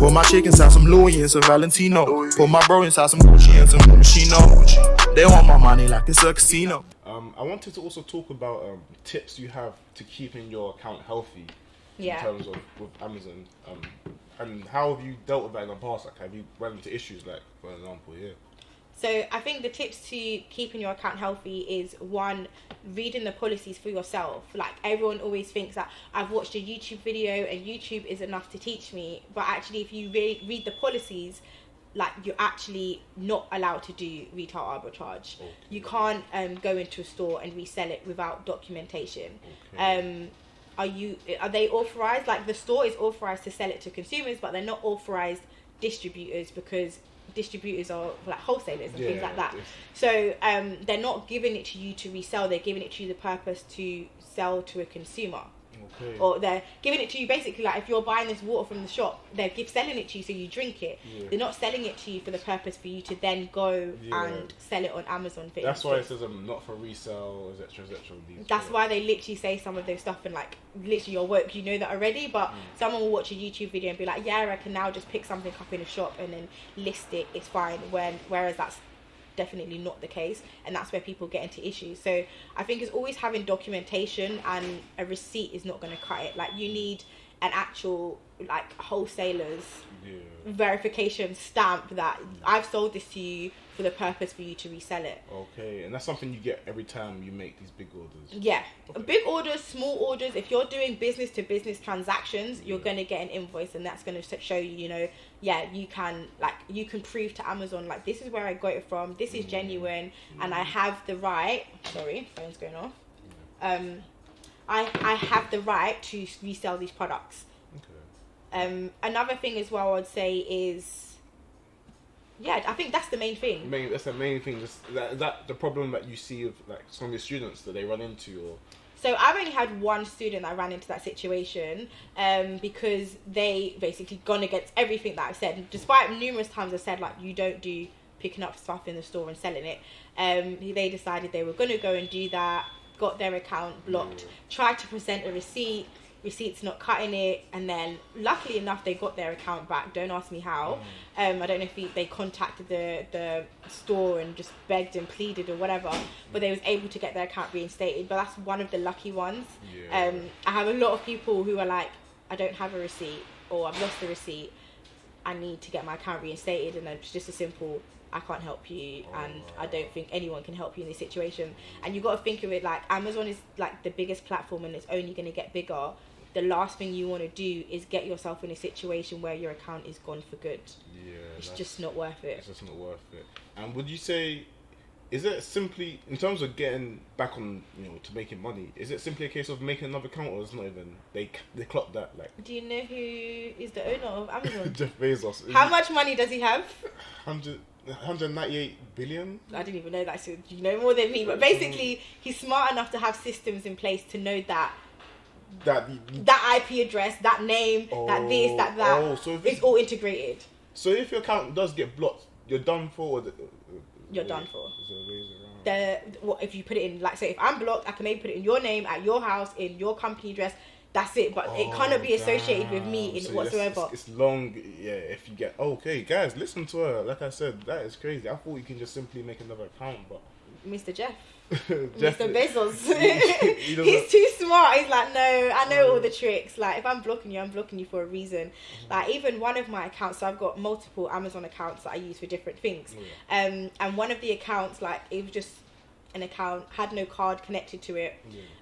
Put my chick inside some Louis and some Valentino. Put my bro inside some Gucci and some Moschino. They want my money like it's a casino. I wanted to also talk about tips you have to keeping your account healthy in terms of with Amazon. And how have you dealt with that in the past? Like, have you run into issues, like, for example, So I think the tips to keeping your account healthy is, one, reading the policies for yourself. Like, everyone always thinks that I've watched a YouTube video and YouTube is enough to teach me. But actually, if you read the policies, like, you're actually not allowed to do retail arbitrage. Okay. You can't go into a store and resell it without documentation. Okay. Are they authorized? Like, the store is authorized to sell it to consumers, but they're not authorized distributors, because distributors are like wholesalers and things like that. So they're not giving it to you to resell, they're giving it to you the purpose to sell to a consumer. Okay. Or they're giving it to you basically, like, if you're buying this water from the shop, they're selling it to you so you drink it. They're not selling it to you for the purpose for you to then go and sell it on Amazon. That's why it says not for resale, etc. That's why they literally say some of those stuff, and like, literally your work, you know that already, but someone will watch a YouTube video and be like, yeah, I can now just pick something up in a shop and then list it, it's fine. Whereas that's definitely not the case, and that's where people get into issues. So I think it's always having documentation, and a receipt is not going to cut it. Like, you need an actual, like, wholesaler's verification stamp that I've sold this to you for the purpose for you to resell it. Okay, and that's something you get every time you make these big orders. Yeah, big orders, small orders. If you're doing business to business transactions, you're going to get an invoice, and that's going to show you, you know, you can prove to Amazon, like, this is where I got it from, this is genuine, and I have the right, sorry, phone's going off, I have the right to resell these products. Okay. Another thing as well I'd say is, I think that's the main thing. That's the main thing. Just that the problem that you see with, like, some of your students that they run into, or... So I've only had one student that ran into that situation, because they basically gone against everything that I've said. Despite numerous times I've said, like, you don't do picking up stuff in the store and selling it. They decided they were going to go and do that, got their account blocked, tried to present a receipt's not cutting it, and then luckily enough they got their account back. Don't ask me how. I don't know if they contacted the store and just begged and pleaded or whatever, but they was able to get their account reinstated. But that's one of the lucky ones. I have a lot of people who are like, I don't have a receipt, or I've lost the receipt, I need to get my account reinstated, and it's just a simple, I can't help you, and I don't think anyone can help you in this situation. And you've got to think of it like, Amazon is like the biggest platform, and it's only going to get bigger. The last thing you want to do is get yourself in a situation where your account is gone for good. It's just not worth it. It's just not worth it. And would you say, is it simply, in terms of getting back on, you know, to making money, is it simply a case of making another account, or it's not even, they clock that, like... Do you know who is the owner of Amazon? Jeff Bezos. How much money does he have? 198 billion? I didn't even know that, so you know more than me. But basically, he's smart enough to have systems in place to know that IP address, that name, that this, that, so it's all integrated. So if your account does get blocked, you're done for? You're done for. If you put it in, like, say, if I'm blocked, I can maybe put it in your name, at your house, in your company address. That's it, but it cannot be associated with me in whatsoever. It's long, if you get... Okay, guys, listen to her. Like I said, that is crazy. I thought you can just simply make another account, but... Mr. Jeff. Mr. Bezos. He's too smart. He's like, no, I know all the tricks. Like, if I'm blocking you for a reason. Like, even one of my accounts, so I've got multiple Amazon accounts that I use for different things. And one of the accounts, like, it was just an account, had no card connected to it.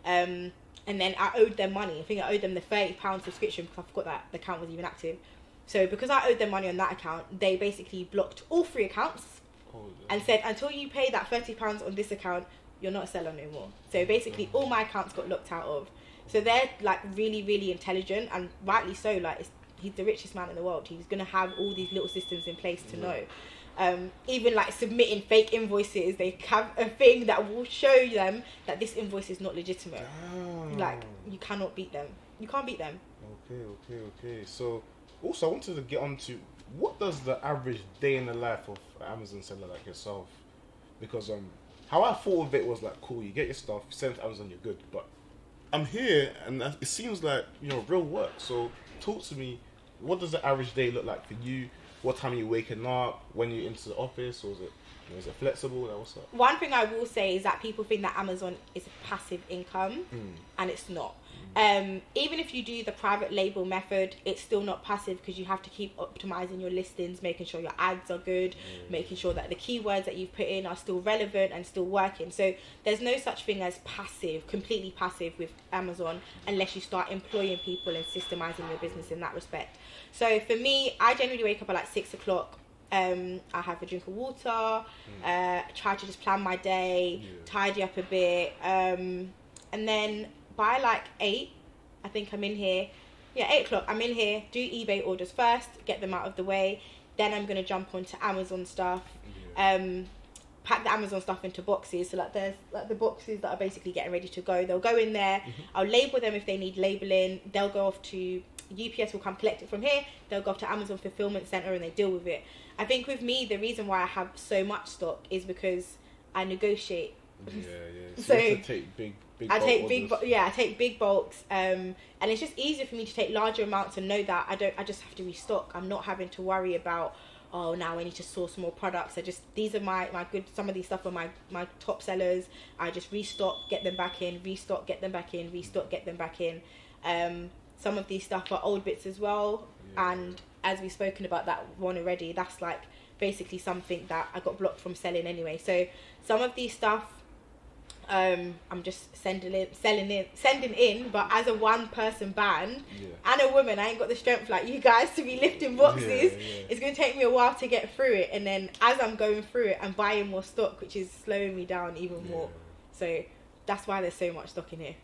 And then I owed them money. I think I owed them the £30 subscription because I forgot that the account was even active. So because I owed them money on that account, they basically blocked all 3 accounts and said, until you pay that £30 on this account, you're not a seller no more. So basically all my accounts got locked out of. So they're like really, really intelligent, and rightly so. Like, he's the richest man in the world. He's going to have all these little systems in place to know. Even like submitting fake invoices, they have a thing that will show them that this invoice is not legitimate. Like, you cannot beat them. You can't beat them. Okay. So also I wanted to get on to, what does the average day in the life of an Amazon seller like yourself? Because how I thought of it was like, cool, you get your stuff, you send it to Amazon, you're good. But I'm here, and it seems like, you know, real work. So talk to me, what does the average day look like for you? What time are you waking up? When you're into the office, or is it flexible? Like, what's up? One thing I will say is that people think that Amazon is a passive income, and it's not. Even if you do the private label method, it's still not passive, because you have to keep optimizing your listings, making sure your ads are good, making sure that the keywords that you've put in are still relevant and still working. So there's no such thing as passive, completely passive with Amazon, unless you start employing people and systemizing your business in that respect. So for me, I generally wake up at like 6 o'clock. I have a drink of water, try to just plan my day, tidy up a bit, and then by like 8, I think I'm in here. Yeah, 8 o'clock, I'm in here, do eBay orders first, get them out of the way. Then I'm going to jump onto Amazon stuff, pack the Amazon stuff into boxes. So like there's like the boxes that are basically getting ready to go. They'll go in there. I'll label them if they need labeling. They'll go off to UPS, will come collect it from here. They'll go off to Amazon Fulfillment Center and they deal with it. I think with me, the reason why I have so much stock is because I negotiate. So you have to take big I take big bulks, and it's just easier for me to take larger amounts and know that I just have to restock. I'm not having to worry about, oh, now I need to source more products. These are my good, some of these stuff are my top sellers. I just restock, get them back in, restock, get them back in, restock, get them back in. Some of these stuff are old bits as well, and as we've spoken about that one already, that's like basically something that I got blocked from selling anyway. So some of these stuff, I'm just sending in, but as a one-person band and a woman, I ain't got the strength like you guys to be lifting boxes. It's going to take me a while to get through it, and then as I'm going through it, I'm buying more stock, which is slowing me down even more. So that's why there's so much stock in here.